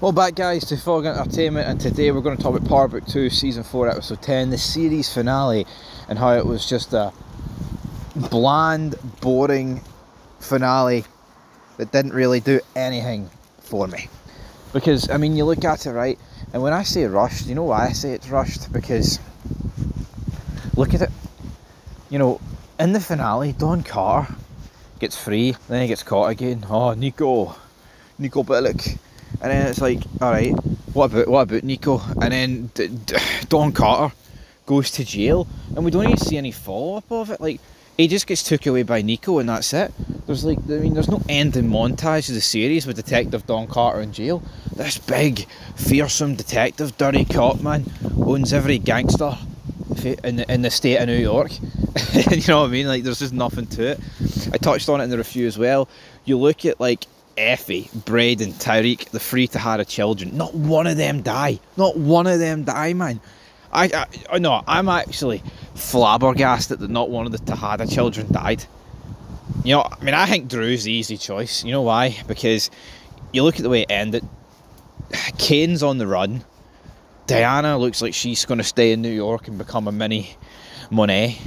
Well, back guys to Fog Entertainment, and today we're going to talk about Power Book 2 Season 4 Episode 10, the series finale, and how it was just a bland, boring finale that didn't really do anything for me. Because, I mean, you look at it, right, and when I say rushed, you know why I say it's rushed? Because, look at it, you know, in the finale, Don Carter gets free, then he gets caught again. Oh, Nico Bellic. And then it's like, alright, what about Nico? And then Don Carter goes to jail, and we don't even see any follow-up of it. Like, he just gets took away by Nico, and that's it. There's like, I mean, there's no ending montage of the series with Detective Don Carter in jail. This big, fearsome detective, dirty cop, man, owns every gangster in the state of New York. You know what I mean? Like, there's just nothing to it. I touched on it in the review as well. You look at, like, Effie, Braden, Tyreek, the three Tahada children. Not one of them die. Not one of them die, man. I'm actually flabbergasted that not one of the Tahada children died. You know, I mean, I think Drew's the easy choice. You know why? Because you look at the way it ended. Kane's on the run. Diana looks like she's going to stay in New York and become a mini Monet.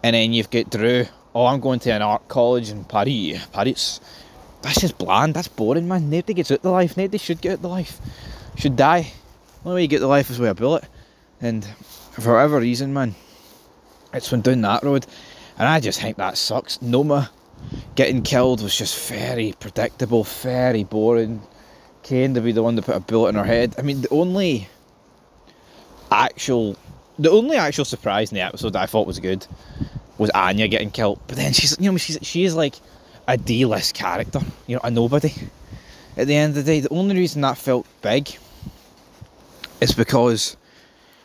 And then you've got Drew. Oh, I'm going to an art college in Paris. That's just bland. That's boring, man. Nobody gets out the life. Nobody should get out the life. Should die. The only way you get the life is with a bullet. And for whatever reason, man, it's went down that road. And I just think that sucks. Noma getting killed was just very predictable, very boring. Kane to be the one to put a bullet in her head. I mean, the only actual surprise in the episode that I thought was good was Anya getting killed. But then she is like a D-list character, you know, a nobody. At the end of the day, the only reason that felt big is because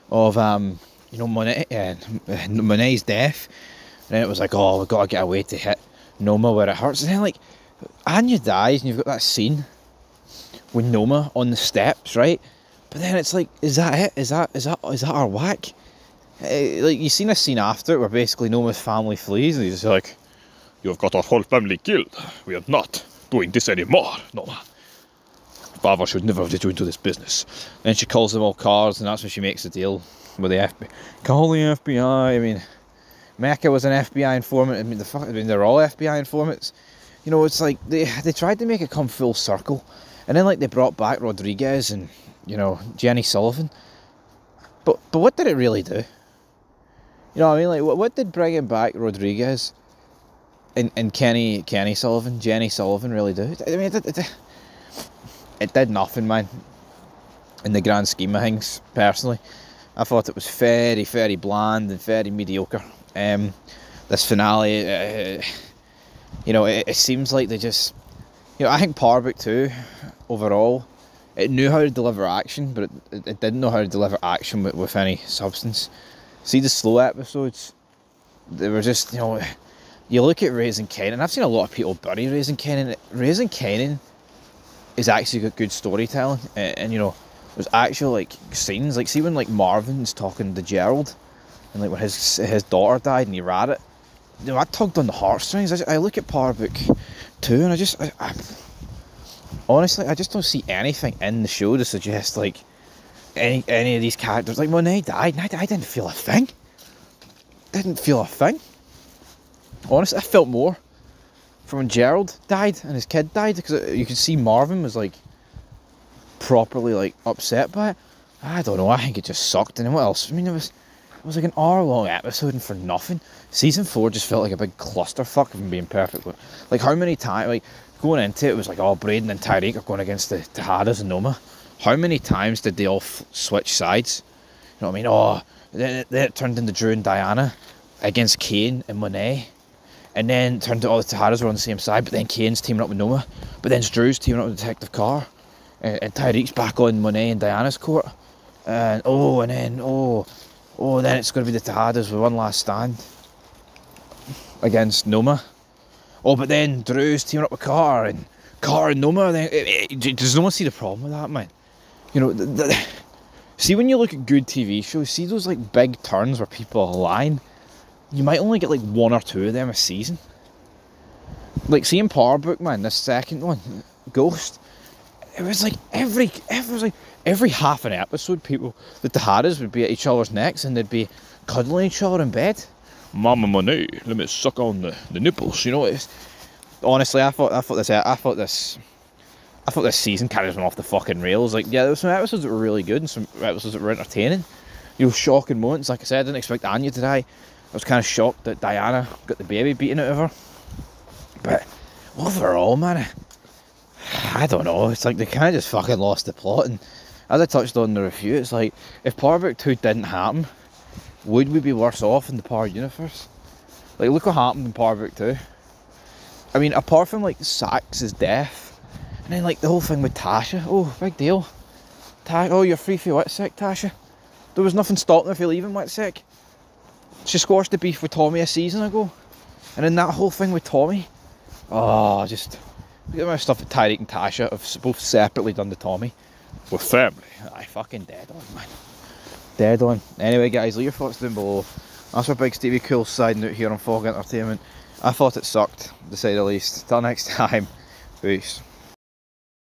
of you know, Monet's death. And then it was like, oh, we've got to get away to hit Noma where it hurts. And then, like, Anya dies, and you've got that scene with Noma on the steps, right? But then it's like, is that it? Is that our whack? Like, you've seen a scene after it where basically Noma's family flees, and he's like, "You've got our whole family killed. We are not doing this anymore, Noma. Father should never have let you into this business." Then she calls them all cards, and that's when she makes the deal with the FBI. Call the FBI. I mean, Mecca was an FBI informant. I mean, they're all FBI informants. You know, it's like they tried to make it come full circle, and then like they brought back Rodriguez and, you know, Jenny Sullivan. But what did it really do? You know what I mean? Like, what did bringing back Rodriguez and Jenny Sullivan really do? I mean, it did nothing, man. In the grand scheme of things, personally, I thought it was very, very bland and very mediocre. This finale, you know, it seems like they just, you know, I think Power Book 2 overall, it knew how to deliver action, but it didn't know how to deliver action with any substance. See the slow episodes, they were just, you know, you look at Raising Kanan, and I've seen a lot of people bury Raising Kanan. Raising Kanan is actually got good storytelling, and you know, there's actual like scenes, like see when like Marvin's talking to Gerald, and like when his daughter died and he read it, you know, that tugged on the heartstrings. I look at Power Book 2 and I honestly, I just don't see anything in the show to suggest like any of these characters. Like, when they died, I didn't feel a thing. Honestly, I felt more from when Gerald died and his kid died, because you could see Marvin was like properly like upset by it. I don't know, I think it just sucked. And then what else? I mean, it was like an hour-long episode and for nothing. Season 4 just felt like a big clusterfuck, if I'm being perfect. Like, how many times, like, going into it was like, oh, Braden and Tyreek are going against the Tahadas and Noma. How many times did they all switch sides? You know what I mean? Oh, then it turned into Drew and Diana against Kane and Monet. And then it turned to all the Tahadas were on the same side, but then Kane's teaming up with Noma. But then Drew's teaming up with Detective Carr. And Tyreek's back on Monet and Diana's court. And then it's going to be the Tahadas with one last stand against Noma. Oh, but then Drew's teaming up with Carr and Noma. Does no one see the problem with that, man? You know, see, when you look at good TV shows, see those like big turns where people align, you might only get like one or two of them a season. Like, see in Power Book, man, this second one, Ghost, it was like every half an episode, people that they had us would be at each other's necks and they'd be cuddling each other in bed. Mama money, let me suck on the nipples. You know, it's honestly, I thought this season kind of went off the fucking rails. Like, yeah, there were some episodes that were really good and some episodes that were entertaining. You know, shocking moments. Like I said, I didn't expect Anya to die. I was kind of shocked that Diana got the baby beaten out of her. But overall, man, I don't know. It's like they kind of just fucking lost the plot. And as I touched on in the review, it's like, if Power Book 2 didn't happen, would we be worse off in the Power universe? Like, look what happened in Power Book 2. I mean, apart from like Sax's death, and then like the whole thing with Tasha. Oh, big deal. Oh, you're free for Whitsick, Tasha. There was nothing stopping her from leaving Whitsick. She squashed the beef with Tommy a season ago. And then that whole thing with Tommy. Oh, just look at the amount of stuff that Tyreek and Tasha have both separately done to Tommy. With family. I fucking dead on, man. Dead on. Anyway, guys, leave your thoughts down below. That's where Big Stevie Cool siding out here on Fog Entertainment. I thought it sucked, to say the least. Till next time. Peace.